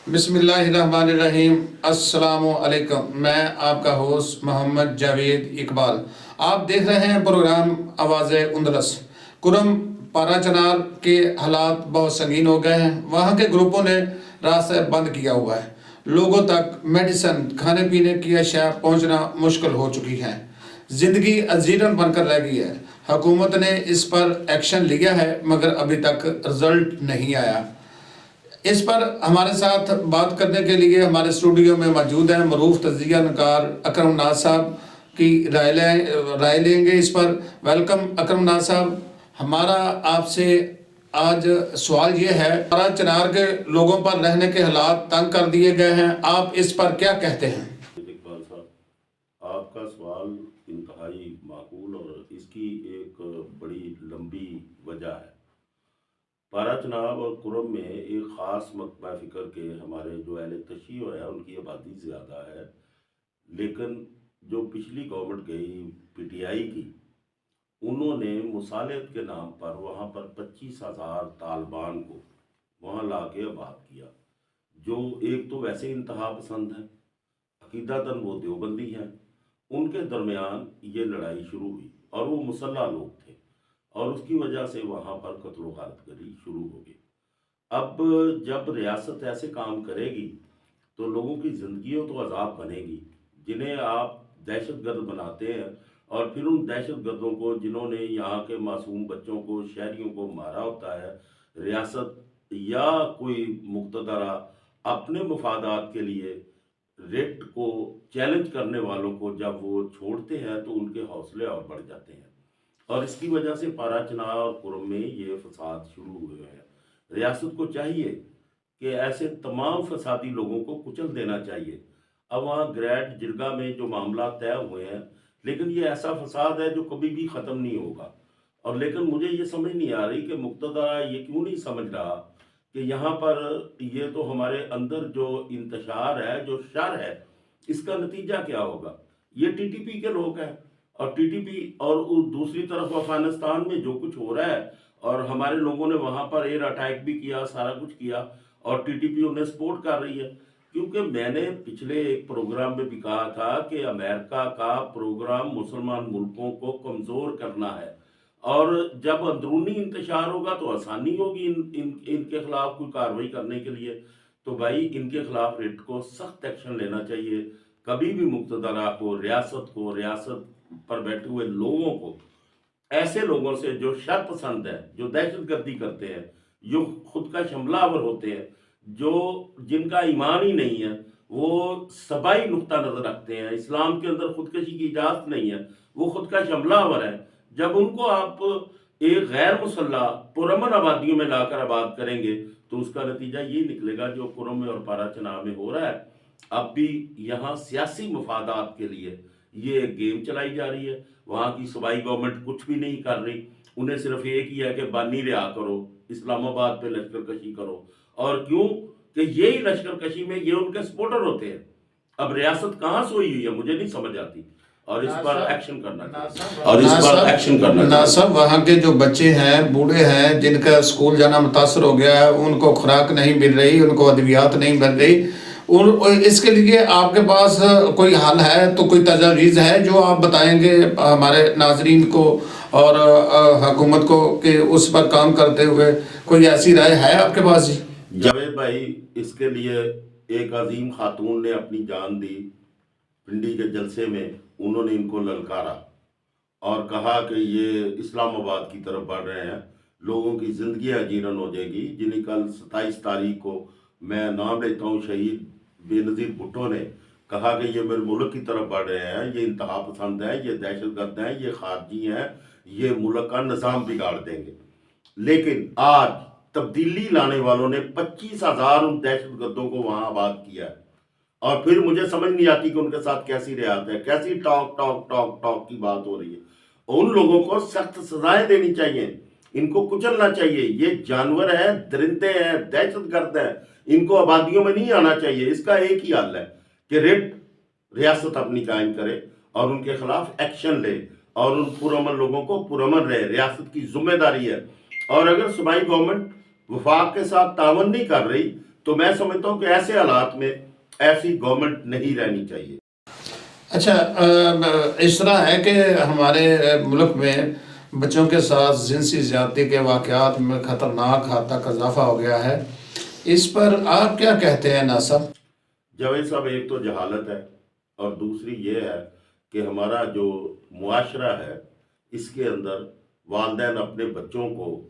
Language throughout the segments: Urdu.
بسم اللہ الرحمن الرحیم۔ السلام علیکم، میں آپ کا ہوسٹ محمد جاوید اقبال۔ آپ دیکھ رہے ہیں پروگرام آواز اندلس۔ کرم پارا چنار کے حالات بہت سنگین ہو گئے ہیں۔ وہاں کے گروپوں نے راستہ بند کیا ہوا ہے۔ لوگوں تک میڈیسن، کھانے پینے کی اشیاء پہنچنا مشکل ہو چکی ہے۔ زندگی ازیرن بن کر رہ گئی ہے۔ حکومت نے اس پر ایکشن لیا ہے مگر ابھی تک رزلٹ نہیں آیا۔ اس پر ہمارے ساتھ بات کرنے کے لیے ہمارے اسٹوڈیو میں موجود ہیں معروف تجزیہ نگار اکرم ناز صاحب کی رائے لیں گے اس پر۔ ویلکم اکرم ناز صاحب۔ ہمارا آپ سے آج سوال یہ ہے، پارا چنار کے لوگوں پر رہنے کے حالات تنگ کر دیے گئے ہیں، آپ اس پر کیا کہتے ہیں؟ اقبال صاحب، آپ کا سوال انتہائی معقول اور اس کی ایک بڑی لمبی وجہ ہے۔ پارا چناب اور کرم میں ایک خاص مکتبہ فکر کے ہمارے جو اہل تشیع ہیں ان کی آبادی زیادہ ہے، لیکن جو پچھلی گورنمنٹ گئی پی ٹی آئی کی، انہوں نے مصالحت کے نام پر وہاں پر 25,000 طالبان کو وہاں لا کے آباد کیا، جو ایک تو ویسے انتہا پسند ہے، عقیدتاً وہ دیوبندی ہیں۔ ان کے درمیان یہ لڑائی شروع ہوئی اور وہ مسلح لوگ تھے اور اس کی وجہ سے وہاں پر قتل و غارت گری شروع ہو گئی۔ اب جب ریاست ایسے کام کرے گی تو لوگوں کی زندگیوں تو عذاب بنے گی، جنہیں آپ دہشت گرد بناتے ہیں، اور پھر ان دہشت گردوں کو جنہوں نے یہاں کے معصوم بچوں کو، شہریوں کو مارا ہوتا ہے، ریاست یا کوئی مقتدرہ اپنے مفادات کے لیے ریٹ کو چیلنج کرنے والوں کو جب وہ چھوڑتے ہیں تو ان کے حوصلے اور بڑھ جاتے ہیں، اور اس کی وجہ سے پارا چنار اور کرم میں یہ فساد شروع ہوئے ہیں۔ ریاست کو چاہیے کہ ایسے تمام فسادی لوگوں کو کچل دینا چاہیے۔ اب وہاں گریٹ جرگہ میں جو معاملات طے ہوئے ہیں، لیکن یہ ایسا فساد ہے جو کبھی بھی ختم نہیں ہوگا، اور لیکن مجھے یہ سمجھ نہیں آ رہی کہ مقتدرہ یہ کیوں نہیں سمجھ رہا کہ یہاں پر یہ تو ہمارے اندر جو انتشار ہے، جو شر ہے، اس کا نتیجہ کیا ہوگا؟ یہ ٹی ٹی پی کے لوگ ہیں، اور ٹی ٹی پی اور دوسری طرف افغانستان میں جو کچھ ہو رہا ہے، اور ہمارے لوگوں نے وہاں پر ایئر اٹیک بھی کیا، سارا کچھ کیا، اور ٹی ٹی پی انہیں سپورٹ کر رہی ہے۔ کیونکہ میں نے پچھلے ایک پروگرام میں بھی کہا تھا کہ امریکہ کا پروگرام مسلمان ملکوں کو کمزور کرنا ہے، اور جب اندرونی انتشار ہوگا تو آسانی ہوگی ان کے خلاف کوئی کارروائی کرنے کے لیے۔ تو بھائی ان کے خلاف ریٹ کو سخت ایکشن لینا چاہیے۔ کبھی بھی مقتدرہ کو، ریاست پر بیٹھے ہوئے لوگوں کو، ایسے لوگوں سے جو شر پسند ہیں، جو دہشت گردی کرتے ہیں، جو خود کا شملہ آور ہوتے ہیں، جن کا ایمان ہی نہیں ہے، وہ سبائی نقطہ نظر رکھتے ہیں، اسلام کے اندر خودکشی کی اجازت نہیں ہے، وہ خود کا شملہ آور ہے، جب ان کو آپ ایک غیر مسلح پرامن آبادیوں میں لا کر آباد کریں گے تو اس کا نتیجہ یہ نکلے گا جو کرم میں اور پارا چنار میں ہو رہا ہے۔ اب بھی یہاں سیاسی مفادات کے لیے یہ گیم چلائی جا رہی ہے۔ وہاں کی صوبائی گورنمنٹ کچھ بھی نہیں کر رہی، انہیں صرف ایک ہی ہے کہ بانی رہا کرو، اسلام آباد پہ لشکر کشی کرو، اور کیوں کہ یہی لشکر کشی میں یہ ان کے سپورٹر ہوتے ہیں۔ اب ریاست کہاں سوئی ہوئی ہے مجھے نہیں سمجھ آتی، اور اس پر ایکشن کرنا چاہیے۔ ناصب، وہاں کے جو بچے ہیں، بوڑھے ہیں، جن کا اسکول جانا متاثر ہو گیا ہے، ان کو خوراک نہیں مل رہی، ان کو ادویات نہیں مل رہی، اس کے لیے آپ کے پاس کوئی حل ہے تو کوئی تجاویز ہے جو آپ بتائیں گے ہمارے ناظرین کو اور حکومت کو کہ اس پر کام کرتے ہوئے کوئی ایسی رائے ہے آپ کے پاس؟ جی جاوید بھائی، اس کے لیے ایک عظیم خاتون نے اپنی جان دی۔ پنڈی کے جلسے میں انہوں نے ان کو للکارا اور کہا کہ یہ اسلام آباد کی طرف بڑھ رہے ہیں، لوگوں کی زندگیاں جیرن ہو جائے گی۔ جنہیں کل 27 تاریخ کو میں نام لیتا ہوں، شہید بے نظیر بھٹو نے کہا کہ یہ میرے ملک کی طرف بڑھ رہے ہیں، یہ انتہا پسند ہیں، یہ دہشت گرد ہیں، یہ خارجی ہیں، یہ ملک کا نظام بگاڑ دیں گے۔ لیکن آج تبدیلی لانے والوں نے 25,000 ان دہشت گردوں کو وہاں آباد کیا ہے، اور پھر مجھے سمجھ نہیں آتی کہ ان کے ساتھ کیسی رعایت ہے، کیسی ٹاک ٹاک ٹاک ٹاک کی بات ہو رہی ہے۔ ان لوگوں کو سخت سزائیں دینی چاہیے، ان کو کچلنا چاہیے۔ یہ جانور ہیں، درندے ہیں، دہشت گرد ہیں، ان کو آبادیوں میں نہیں آنا چاہیے۔ اس کا ایک ہی حل ہے کہ ریاست اپنی قائم کرے اور ان کے خلاف ایکشن لے، اور ان پرامن لوگوں کو پرامن رہے۔ ریاست کی ذمہ داری ہے، اور اگر صوبائی گورنمنٹ وفاق کے ساتھ تعاون نہیں کر رہی تو میں سمجھتا ہوں کہ ایسے حالات میں ایسی گورنمنٹ نہیں رہنی چاہیے۔ اچھا، اس طرح ہے کہ ہمارے ملک میں بچوں کے ساتھ جنسی زیادتی کے واقعات میں خطرناک حد تک اضافہ ہو گیا ہے، اس پر آپ کیا کہتے ہیں ناصر؟ جاوید صاحب، ایک تو جہالت ہے اور دوسری یہ ہے کہ ہمارا جو معاشرہ ہے اس کے اندر والدین اپنے بچوں کو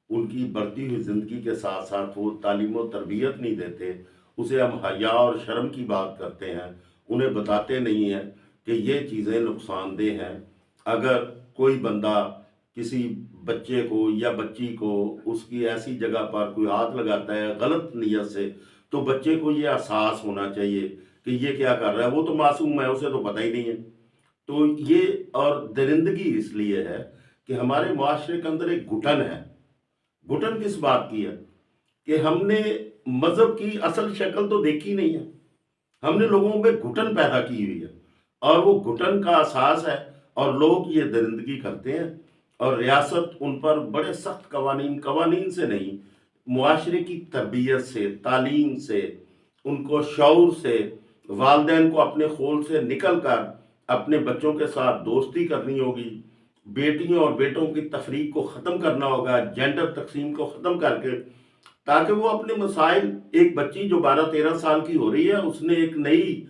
ان کی بڑھتی ہوئی زندگی کے ساتھ ساتھ وہ تعلیم و تربیت نہیں دیتے، اسے ہم حیا اور شرم کی بات کرتے ہیں، انہیں بتاتے نہیں ہیں کہ یہ چیزیں نقصان دہ ہیں۔ اگر کوئی بندہ کسی بچے کو یا بچی کو اس کی ایسی جگہ پر کوئی ہاتھ لگاتا ہے غلط نیت سے، تو بچے کو یہ احساس ہونا چاہیے کہ یہ کیا کر رہا ہے، وہ تو معصوم ہے، اسے تو پتہ ہی نہیں ہے۔ تو یہ اور درندگی اس لیے ہے کہ ہمارے معاشرے کے اندر ایک گھٹن ہے۔ گھٹن کس بات کی ہے کہ ہم نے مذہب کی اصل شکل تو دیکھی نہیں ہے، ہم نے لوگوں میں گھٹن پیدا کی ہوئی ہے اور وہ گھٹن کا اساس ہے، اور لوگ یہ درندگی کرتے ہیں اور ریاست ان پر بڑے سخت قوانین سے نہیں، معاشرے کی تربیت سے، تعلیم سے، ان کو شعور سے، والدین کو اپنے خول سے نکل کر اپنے بچوں کے ساتھ دوستی کرنی ہوگی، بیٹیوں اور بیٹوں کی تفریق کو ختم کرنا ہوگا، جینڈر تقسیم کو ختم کر کے، تاکہ وہ اپنے مسائل، ایک بچی جو 12-13 سال کی ہو رہی ہے، اس نے ایک نئی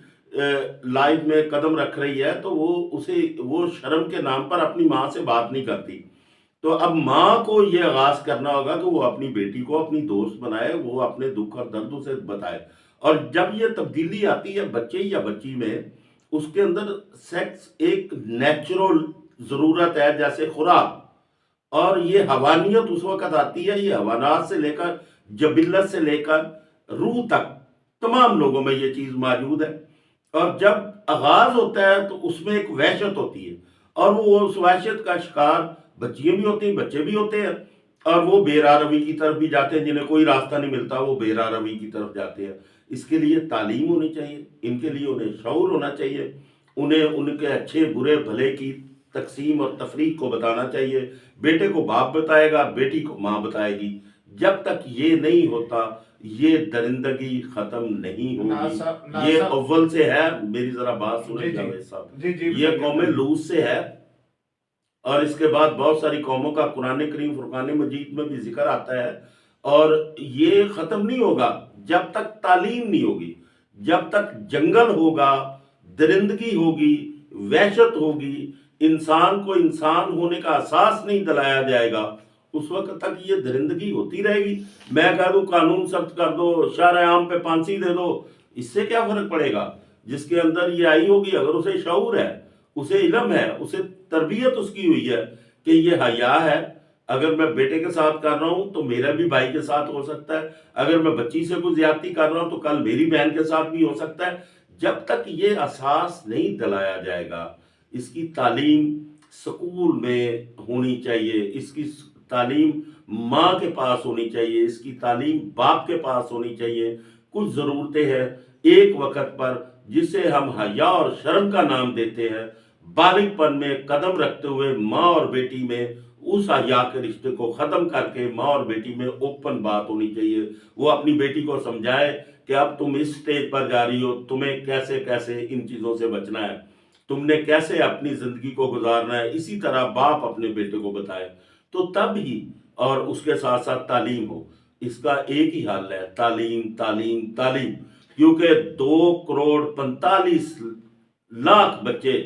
لائف میں قدم رکھ رہی ہے، تو وہ شرم کے نام پر اپنی ماں سے بات نہیں کرتی۔ تو اب ماں کو یہ آغاز کرنا ہوگا کہ وہ اپنی بیٹی کو اپنی دوست بنائے، وہ اپنے دکھ اور درد اسے بتائے، اور جب یہ تبدیلی آتی ہے بچے یا بچی میں، اس کے اندر سیکس ایک نیچرل ضرورت ہے جیسے خوراک، اور یہ حیوانیت اس وقت آتی ہے، یہ حیوانات سے لے کر جبلت سے لے کر روح تک تمام لوگوں میں یہ چیز موجود ہے، اور جب آغاز ہوتا ہے تو اس میں ایک وحشت ہوتی ہے، اور وہ اس وحشت کا شکار بچیاں بھی ہوتی ہیں، بچے بھی ہوتے ہیں، اور وہ بے راہ روی کی طرف بھی جاتے ہیں، جنہیں کوئی راستہ نہیں ملتا وہ بے راہ روی کی طرف جاتے ہیں۔ اس کے لیے تعلیم ہونی چاہیے، ان کے لیے انہیں شعور ہونا چاہیے، انہیں ان کے اچھے برے بھلے کی تقسیم اور تفریق کو بتانا چاہیے۔ بیٹے کو باپ بتائے گا، بیٹی کو ماں بتائے گی۔ جب تک یہ نہیں ہوتا یہ درندگی ختم نہیں ہوگی۔ یہ اول سے ہے، میری ذرا بات سنیں جاوید صاحب، یہ قوم لوط سے ہے، اور اس کے بعد بہت ساری قوموں کا قرآن کریم فرقان مجید میں بھی ذکر آتا ہے، اور یہ ختم نہیں ہوگا جب تک تعلیم نہیں ہوگی، جب تک جنگل ہوگا، درندگی ہوگی، وحشت ہوگی، انسان کو انسان ہونے کا احساس نہیں دلایا جائے گا، اس وقت تک یہ درندگی ہوتی رہے گی۔ میں کہہ دوں قانون سخت کر دو، شرع عام پہ پھانسی دے دو، اس سے کیا فرق پڑے گا؟ جس کے اندر یہ آئی ہوگی، اگر اسے شعور ہے، اسے علم ہے، اسے تربیت اس کی ہوئی ہے کہ یہ حیا ہے، اگر میں بیٹے کے ساتھ کر رہا ہوں تو میرا بھی بھائی کے ساتھ ہو سکتا ہے، اگر میں بچی سے کوئی زیادتی کر رہا ہوں تو کل میری بہن کے ساتھ بھی ہو سکتا ہے۔ جب تک یہ احساس نہیں دلایا جائے گا، اس کی تعلیم سکول میں ہونی چاہیے، اس کی تعلیم ماں کے پاس ہونی چاہیے، اس کی تعلیم باپ کے پاس ہونی چاہیے۔ کچھ ضرورتیں ہیں ایک وقت پر جسے ہم حیا اور شرم کا نام دیتے ہیں، بالغ پن میں قدم رکھتے ہوئے ماں اور بیٹی میں اس حیا کے رشتے کو ختم کر کے ماں اور بیٹی میں اوپن بات ہونی چاہیے۔ وہ اپنی بیٹی کو سمجھائے کہ اب تم اس سٹیج پر جا رہی ہو، تمہیں کیسے کیسے ان چیزوں سے بچنا ہے، تم نے کیسے اپنی زندگی کو گزارنا ہے۔ اسی طرح باپ اپنے بیٹے کو بتائے، تو تب ہی، اور اس کے ساتھ ساتھ تعلیم ہو۔ اس کا ایک ہی حل ہے، تعلیم تعلیم تعلیم، کیونکہ 2,45,00,000 بچے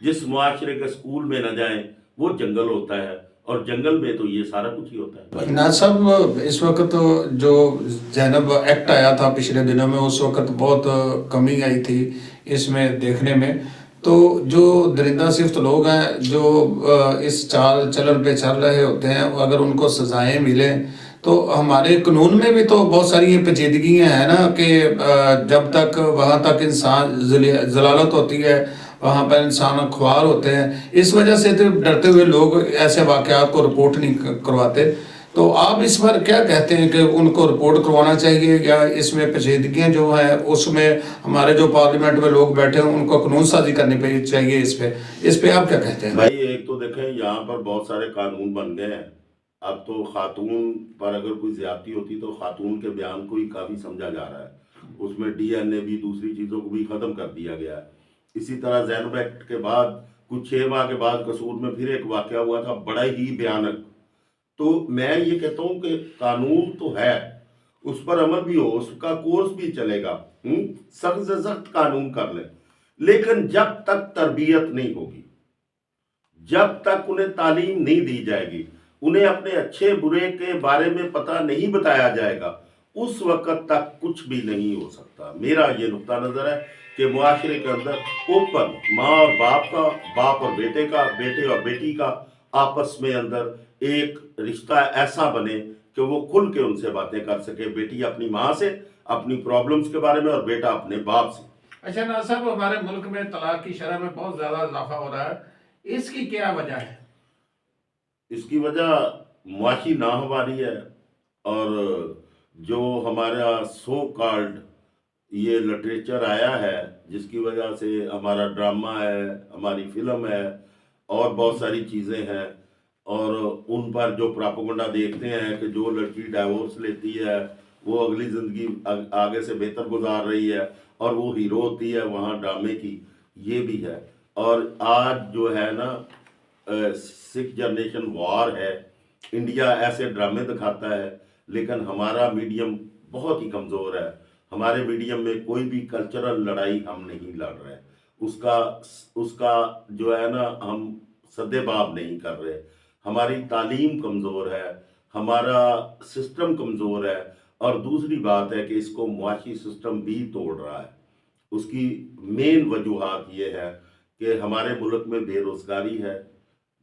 جس معاشرے کے سکول میں نہ جائیں وہ جنگل ہوتا ہے، اور جنگل میں تو یہ سارا کچھ ہی ہوتا ہے۔ ناز صاحب، اس وقت جو زینب ایکٹ آیا تھا پچھلے دنوں میں، اس وقت بہت کمی آئی تھی اس میں دیکھنے میں، تو جو درندہ صفت لوگ ہیں جو اس چال چلن پہ چل رہے ہوتے ہیں، اگر ان کو سزائیں ملیں تو ہمارے قانون میں بھی تو بہت ساری یہ پیچیدگیاں ہیں نا، کہ جب تک وہاں تک انسان ضلالت ہوتی ہے وہاں پر انسان خوار ہوتے ہیں، اس وجہ سے تو ڈرتے ہوئے لوگ ایسے واقعات کو رپورٹ نہیں کرواتے۔ تو آپ اس پر کیا کہتے ہیں کہ ان کو رپورٹ کروانا چاہیے، یا اس میں پیچیدگیاں جو ہیں اس میں ہمارے جو پارلیمنٹ میں لوگ بیٹھے ہیں ان کو قانون سازی کرنی چاہیے اس پہ آپ کیا کہتے ہیں؟ بھائی ایک تو دیکھیں، یہاں پر بہت سارے قانون بن گئے ہیں، اب تو خاتون پر اگر کوئی زیادتی ہوتی تو خاتون کے بیان کو ہی کافی سمجھا جا رہا ہے، اس میں ڈی این اے بھی دوسری چیزوں کو بھی ختم کر دیا گیا ہے۔ اسی طرح زینب ایکٹ کے بعد کچھ 6 ماہ کے بعد قصور میں پھر ایک واقعہ ہوا تھا بڑا ہی بھیانک۔ تو میں یہ کہتا ہوں کہ قانون تو ہے، اس پر عمل بھی ہو، اس کا کورس بھی چلے گا، سخت سے سخت قانون کر لیں، لیکن جب تک تربیت نہیں ہوگی، جب تک انہیں تعلیم نہیں دی جائے گی، انہیں اپنے اچھے برے کے بارے میں پتہ نہیں بتایا جائے گا، اس وقت تک کچھ بھی نہیں ہو سکتا۔ میرا یہ نقطہ نظر ہے کہ معاشرے کے اندر اوپن ماں اور باپ کا، باپ اور بیٹے کا، بیٹے اور بیٹی کا آپس میں اندر ایک رشتہ ایسا بنے کہ وہ کھل کے ان سے باتیں کر سکے، بیٹی اپنی ماں سے اپنی پرابلمز کے بارے میں اور بیٹا اپنے باپ سے۔ اچھا ناز صاحب، ہمارے ملک میں طلاق کی شرح میں بہت زیادہ اضافہ ہو رہا ہے، اس کی کیا وجہ ہے؟ اس کی وجہ معاشی ناہمواری ہے، اور جو ہمارا سو کالڈ یہ لٹریچر آیا ہے جس کی وجہ سے ہمارا ڈرامہ ہے، ہماری فلم ہے اور بہت ساری چیزیں ہیں، اور ان پر جو پراپوگنڈا دیکھتے ہیں کہ جو لڑکی ڈائیورس لیتی ہے وہ اگلی زندگی آگے سے بہتر گزار رہی ہے اور وہ ہیرو ہوتی ہے وہاں ڈرامے کی، یہ بھی ہے۔ اور آج جو ہے نا سکس جنریشن وار ہے، انڈیا ایسے ڈرامے دکھاتا ہے، لیکن ہمارا میڈیم بہت ہی کمزور ہے۔ ہمارے میڈیم میں کوئی بھی کلچرل لڑائی ہم نہیں لڑ رہے، اس کا جو ہے نا ہم سدے باب نہیں کر رہے۔ ہماری تعلیم کمزور ہے، ہمارا سسٹم کمزور ہے، اور دوسری بات ہے کہ اس کو معاشی سسٹم بھی توڑ رہا ہے۔ اس کی مین وجوہات یہ ہے کہ ہمارے ملک میں بے روزگاری ہے،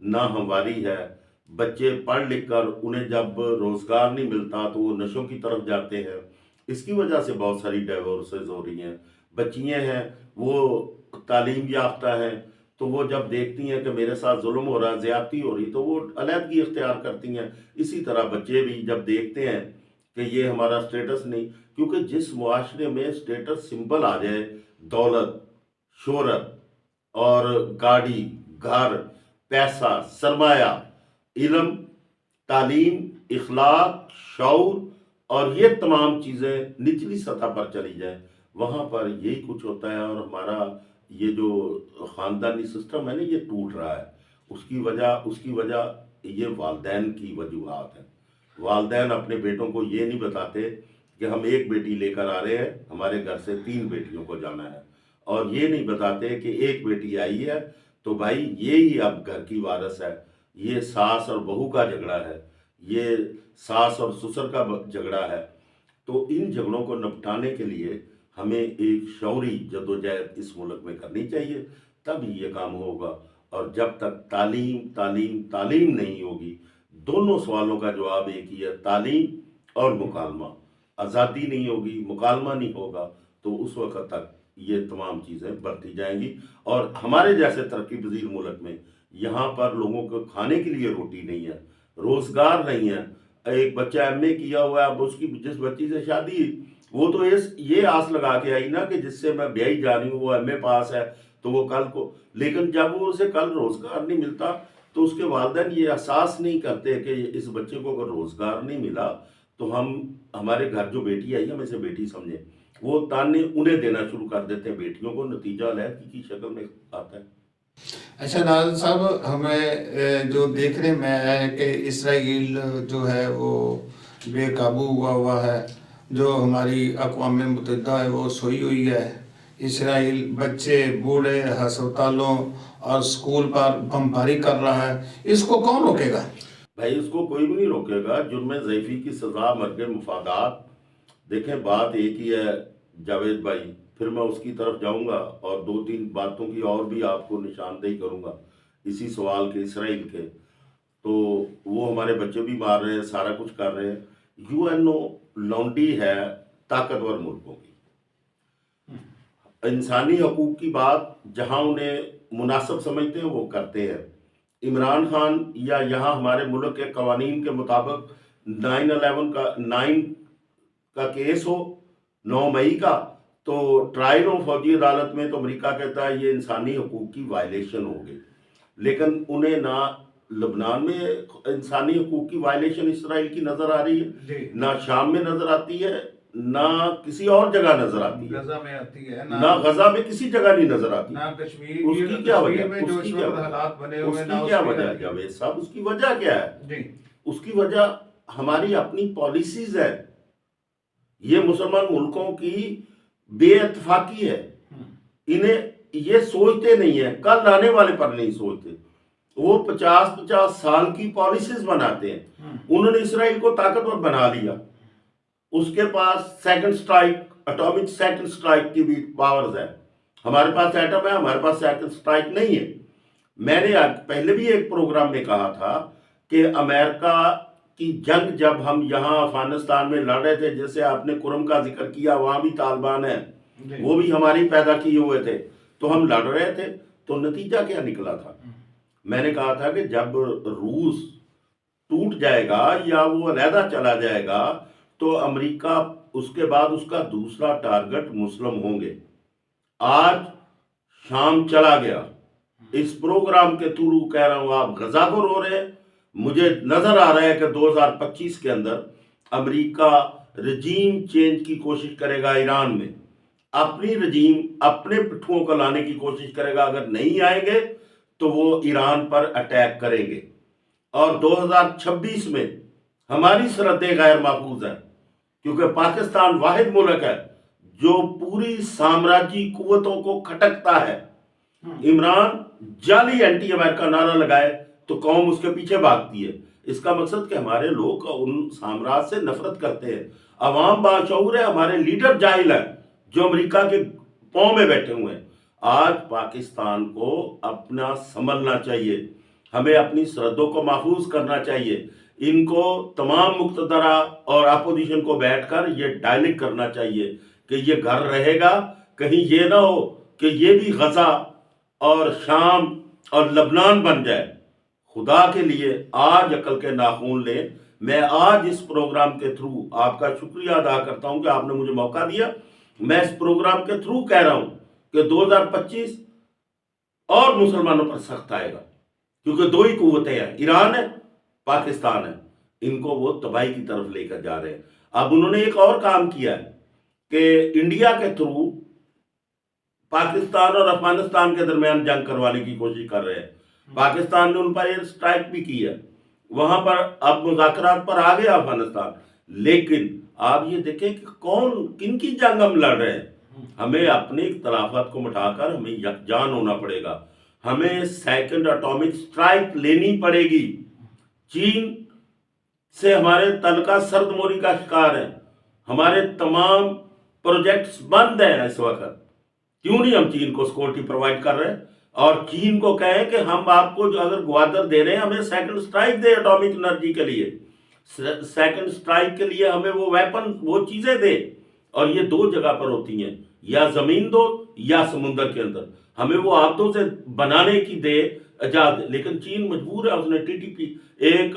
ناہمواری ہے، بچے پڑھ لکھ کر انہیں جب روزگار نہیں ملتا تو وہ نشوں کی طرف جاتے ہیں، اس کی وجہ سے بہت ساری ڈائیورسز ہو رہی ہیں۔ بچیاں ہیں وہ تعلیم یافتہ ہیں، تو وہ جب دیکھتی ہیں کہ میرے ساتھ ظلم ہو رہا، زیادتی ہو رہی، تو وہ علیحدگی اختیار کرتی ہیں۔ اسی طرح بچے بھی جب دیکھتے ہیں کہ یہ ہمارا سٹیٹس نہیں، کیونکہ جس معاشرے میں سٹیٹس سمبل آ جائے، دولت، شہرت اور گاڑی، گھر، پیسہ، سرمایہ، علم، تعلیم، اخلاق، شعور، اور یہ تمام چیزیں نچلی سطح پر چلی جائیں، وہاں پر یہی کچھ ہوتا ہے۔ اور ہمارا یہ جو خاندانی سسٹم ہے نا یہ ٹوٹ رہا ہے۔ اس کی وجہ یہ والدین کی وجوہات ہیں۔ والدین اپنے بیٹوں کو یہ نہیں بتاتے کہ ہم ایک بیٹی لے کر آ رہے ہیں، ہمارے گھر سے 3 بیٹیوں کو جانا ہے، اور یہ نہیں بتاتے کہ ایک بیٹی آئی ہے تو بھائی یہی اب گھر کی وارث ہے۔ یہ ساس اور بہو کا جھگڑا ہے، یہ ساس اور سسر کا جھگڑا ہے۔ تو ان جھگڑوں کو نپٹانے کے لیے ہمیں ایک شعوری جدوجہد اس ملک میں کرنی چاہیے، تب ہی یہ کام ہوگا۔ اور جب تک تعلیم تعلیم تعلیم نہیں ہوگی، دونوں سوالوں کا جواب ایک ہی ہے، تعلیم اور مکالمہ۔ آزادی نہیں ہوگی، مکالمہ نہیں ہوگا، تو اس وقت تک یہ تمام چیزیں بڑھتی جائیں گی۔ اور ہمارے جیسے ترقی پذیر ملک میں یہاں پر لوگوں کو کھانے کے لیے روٹی نہیں ہے، روزگار نہیں ہے۔ ایک بچہ ایم اے کیا ہوا ہے، اب اس کی جس بچی سے شادی، وہ تو یہ آس لگا کے آئی نا کہ جس سے میں بیائی جا رہی ہوں وہ ایم اے پاس ہے تو وہ کل کو، لیکن جب وہ اسے کل روزگار نہیں ملتا تو اس کے والدین یہ احساس نہیں کرتے کہ اس بچے کو اگر روزگار نہیں ملا تو ہمارے گھر جو بیٹی آئی ہم اسے بیٹی سمجھیں، وہ تانے انہیں دینا شروع کر دیتے ہیں بیٹیوں کو، نتیجہ علیحدگی کی شکل میں آتا ہے۔ اچھا ناز صاحب، ہمیں جو دیکھنے میں ہے کہ اسرائیل جو ہے وہ بے قابو ہوا ہے، جو ہماری اقوام متحدہ ہے وہ سوئی ہوئی ہے۔ اسرائیل بچے، بوڑھے، ہسپتالوں اور سکول پر بمباری کر رہا ہے، اس کو کون روکے گا؟ بھائی اس کو کوئی بھی نہیں روکے گا، جرم ضعیفی کی سزا، مرگ مفادات۔ دیکھیں بات ایک ہی ہے جاوید بھائی، پھر میں اس کی طرف جاؤں گا اور 2-3 باتوں کی اور بھی آپ کو نشاندہی کروں گا اسی سوال کے، اسرائیل کے۔ تو وہ ہمارے بچے بھی مار رہے ہیں، سارا کچھ کر رہے ہیں۔ یو این او لونڈی ہے طاقتور ملکوں کی۔ انسانی حقوق کی بات جہاں انہیں مناسب سمجھتے ہیں وہ کرتے ہیں۔ عمران خان یا یہاں ہمارے ملک کے قوانین کے مطابق 9/11 کا کیس ہو، 9 مئی کا، تو ٹرائل ہو فوجی عدالت میں، تو امریکہ کہتا ہے یہ انسانی حقوق کی وائلیشن ہو گئی، لیکن انہیں نہ لبنان میں انسانی حقوق کی وائلیشن اسرائیل کی نظر آ رہی ہے، جی نہ شام میں نظر آتی ہے، نہ کسی اور جگہ نظر آتی ہے، غزہ میں آتی ہے نہ غزہ میں کسی جگہ نہیں نظر آتی۔ نہ کشمیر اس کی کیا وجہ؟ کشمیر میں جو اس کی اس کیا وقت وجہ؟ حالات بنے ہوئے اس نہ کی کیا میں وجہ ہے آتی ہے۔ جاوید صاحب؟ اس کی وجہ کیا ہے؟ جی اس کی وجہ ہماری اپنی پالیسیز ہے، یہ مسلمان ملکوں کی بے اتفاقی ہے۔ انہیں یہ سوچتے نہیں ہیں، کل آنے والے پر نہیں سوچتے، وہ 50 سال کی پالیسیز بناتے ہیں۔ انہوں نے اسرائیل کو طاقتور بنا لیا، اس کے پاس second strike, atomic second strike کی بھی پاورز ہے۔ ہمارے پاس ایٹم ہے، ہمارے پاس سیکنڈ سٹرائک نہیں ہے۔ میں نے پہلے بھی ایک پروگرام میں کہا تھا کہ امریکہ کی جنگ جب ہم یہاں افغانستان میں لڑ رہے تھے، جیسے آپ نے کرم کا ذکر کیا، وہاں بھی طالبان ہیں، وہ بھی ہماری پیدا کیے ہوئے تھے، تو ہم لڑ رہے تھے، تو نتیجہ کیا نکلا تھا؟ میں نے کہا تھا کہ جب روس ٹوٹ جائے گا یا وہ علیحدہ چلا جائے گا تو امریکہ اس کے بعد اس کا دوسرا ٹارگٹ مسلم ہوں گے۔ آج شام چلا گیا، اس پروگرام کے تھرو کہہ رہا ہوں، آپ غزہ کو رو رہے ہیں، مجھے نظر آ رہا ہے کہ 2025 کے اندر امریکہ رجیم چینج کی کوشش کرے گا ایران میں، اپنی رجیم اپنے پٹھوں کو لانے کی کوشش کرے گا۔ اگر نہیں آئیں گے تو وہ ایران پر اٹیک کریں گے، اور 2026 میں ہماری سرحدیں غیر محفوظ ہیں، کیونکہ پاکستان واحد ملک ہے جو پوری سامراجی قوتوں کو کھٹکتا ہے۔ عمران جعلی اینٹی امریکہ نعرہ لگائے تو قوم اس کے پیچھے بھاگتی ہے۔ اس کا مقصد کہ ہمارے لوگ ان سامراج سے نفرت کرتے ہیں، عوام باشعور ہے، ہمارے لیڈر جاہل ہیں جو امریکہ کے پاؤں میں بیٹھے ہوئے ہیں۔ آج پاکستان کو اپنا سنبھلنا چاہیے، ہمیں اپنی سرحدوں کو محفوظ کرنا چاہیے۔ ان کو تمام مقتدرہ اور اپوزیشن کو بیٹھ کر یہ ڈائلیگ کرنا چاہیے کہ یہ گھر رہے گا، کہیں یہ نہ ہو کہ یہ بھی غزہ اور شام اور لبنان بن جائے۔ خدا کے لیے آج عقل کے ناخون لیں۔ میں آج اس پروگرام کے تھرو آپ کا شکریہ ادا کرتا ہوں کہ آپ نے مجھے موقع دیا۔ میں اس پروگرام کے تھرو کہہ رہا ہوں کہ 2025 اور مسلمانوں پر سخت آئے گا، کیونکہ دو ہی قوتیں ہیں، ایران ہے، پاکستان ہے، ان کو وہ تباہی کی طرف لے کر جا رہے ہیں۔ اب انہوں نے ایک اور کام کیا ہے کہ انڈیا کے تھرو پاکستان اور افغانستان کے درمیان جنگ کروانے کی کوشش کر رہے ہیں۔ پاکستان نے ان پر ایئر سٹرائک بھی کی ہے، وہاں پر اب مذاکرات پر آ گیا افغانستان۔ لیکن آپ یہ دیکھیں کہ کن کی جنگ ہم لڑ رہے ہیں۔ ہمیں اپنے اختلافات کو مٹا کر ہمیں یکجان ہونا پڑے گا، ہمیں سیکنڈ اٹامک سٹرائک لینی پڑے گی۔ چین سے ہمارے تعلقات سرد موری کا شکار ہیں، ہمارے تمام پروجیکٹس بند ہیں اس وقت۔ کیوں نہیں ہم چین کو سیکورٹی پرووائڈ کر رہے ہیں؟ اور چین کو کہیں کہ ہم آپ کو جو اگر گوادر دے رہے ہیں، ہمیں سیکنڈ سٹرائک دے اٹامک انرجی کے لیے، سیکنڈ سٹرائک کے لیے ہمیں وہ ویپن، وہ چیزیں دے۔ اور یہ دو جگہ پر ہوتی ہیں، یا زمین دو یا سمندر کے اندر، ہمیں وہ آپدوں سے بنانے کی دے اجازت۔ لیکن چین مجبور ہے، اس نے ٹی ٹی پی ایک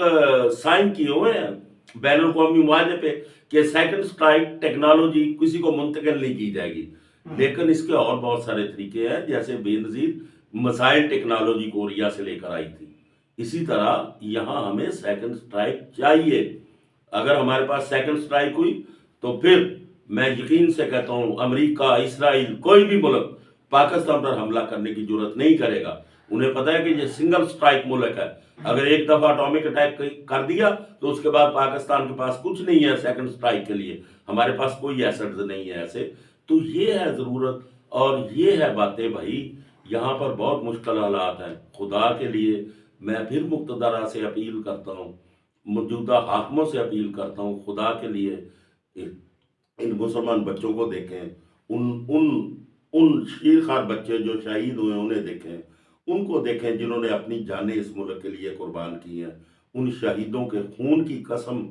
سائن کیے ہوئے ہیں بین الاقوامی معاہدے پہ کہ سیکنڈ سٹرائک ٹیکنالوجی کسی کو منتقل نہیں کی جائے گی۔ لیکن اس کے اور بہت سارے طریقے ہیں، جیسے بے نظیر مسائل ٹیکنالوجی کوریا سے لے کر آئی تھی، اسی طرح یہاں ہمیں سیکنڈ سٹرائک چاہیے۔ اگر ہمارے پاس سیکنڈ سٹرائک ہوئی تو پھر میں یقین سے کہتا ہوں امریکہ، اسرائیل، کوئی بھی ملک پاکستان پر حملہ کرنے کی جرات نہیں کرے گا۔ انہیں پتہ ہے کہ یہ سنگل سٹرائک ملک ہے، اگر ایک دفعہ اٹامک اٹیک کر دیا تو اس کے بعد پاکستان کے پاس کچھ نہیں ہے سیکنڈ سٹرائک کے لیے، ہمارے پاس کوئی ایسٹس نہیں ہے ایسے۔ تو یہ ہے ضرورت اور یہ ہے باتیں بھائی، یہاں پر بہت مشکل حالات ہیں۔ خدا کے لیے میں پھر مقتدرہ سے اپیل کرتا ہوں، موجودہ حاکموں سے اپیل کرتا ہوں، خدا کے لیے ان مسلمان بچوں کو دیکھیں، ان شیرخوار بچے جو شہید ہوئے انہیں دیکھیں، ان کو دیکھیں جنہوں نے اپنی جانیں اس ملک کے لیے قربان کی ہیں۔ ان شہیدوں کے خون کی قسم،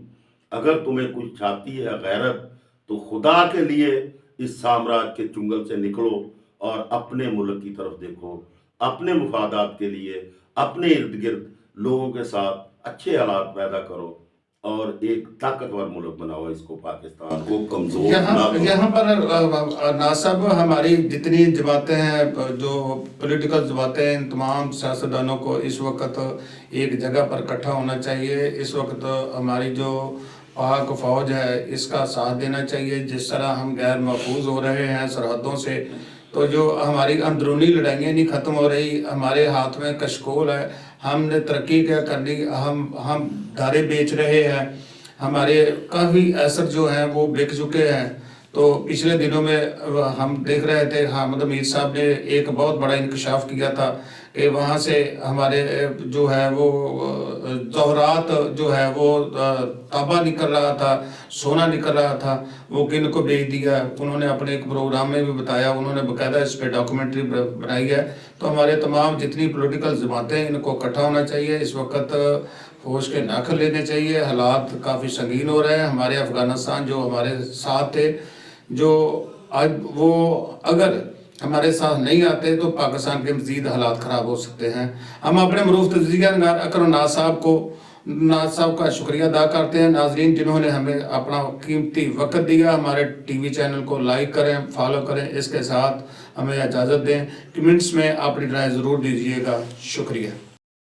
اگر تمہیں کچھ چھاتی ہے غیرت تو خدا کے لیے اس سامراج کے چنگل سے نکلو اور اپنے ملک کی طرف دیکھو، اپنے مفادات کے لیے اپنے ارد گرد لوگوں کے ساتھ اچھے حالات پیدا کرو۔ اور ایک طاقتور ملک بناؤ اس کو، پاکستان کو کمزور نہ کرو۔ یہاں پر ناصب ہماری جتنی جماعتیں ہیں، جو پولیٹیکل جماعتیں ہیں، ان تمام سیاستدانوں کو اس وقت ایک جگہ پر اکٹھا ہونا چاہیے۔ اس وقت ہماری جو پاک فوج ہے اس کا ساتھ دینا چاہیے۔ جس طرح ہم غیر محفوظ ہو رہے ہیں سرحدوں سے، تو جو ہماری اندرونی لڑائیاں نہیں ختم ہو رہی، ہمارے ہاتھ میں کشکول ہے، ہم نے ترقی کیا کرنی، ہم دارے بیچ رہے ہیں، ہمارے کافی اثر جو ہیں وہ بک چکے ہیں۔ تو پچھلے دنوں میں ہم دیکھ رہے تھے، حامد امیر صاحب نے ایک بہت بڑا انکشاف کیا تھا کہ وہاں سے ہمارے جو ہے وہ جوہرات جو ہے وہ تانبا نکل رہا تھا، سونا نکل رہا تھا، وہ کن کو بیچ دیا۔ انہوں نے اپنے ایک پروگرام میں بھی بتایا، انہوں نے باقاعدہ اس پہ ڈاکومنٹری بنائی ہے۔ تو ہمارے تمام جتنی پولیٹیکل جماعتیں ہیں ان کو اکٹھا ہونا چاہیے، اس وقت فوج کے ناخن لینے چاہیے۔ حالات کافی سنگین ہو رہے ہیں۔ ہمارے افغانستان جو ہمارے ساتھ تھے، جو آج وہ اگر ہمارے ساتھ نہیں آتے تو پاکستان کے مزید حالات خراب ہو سکتے ہیں۔ ہم اپنے معروف تجزیہ نگار اکرم ناز صاحب کا شکریہ ادا کرتے ہیں۔ ناظرین جنہوں نے ہمیں اپنا قیمتی وقت دیا، ہمارے ٹی وی چینل کو لائک کریں، فالو کریں، اس کے ساتھ ہمیں اجازت دیں۔ کمنٹس میں اپنی رائے ضرور دیجیے گا۔ شکریہ۔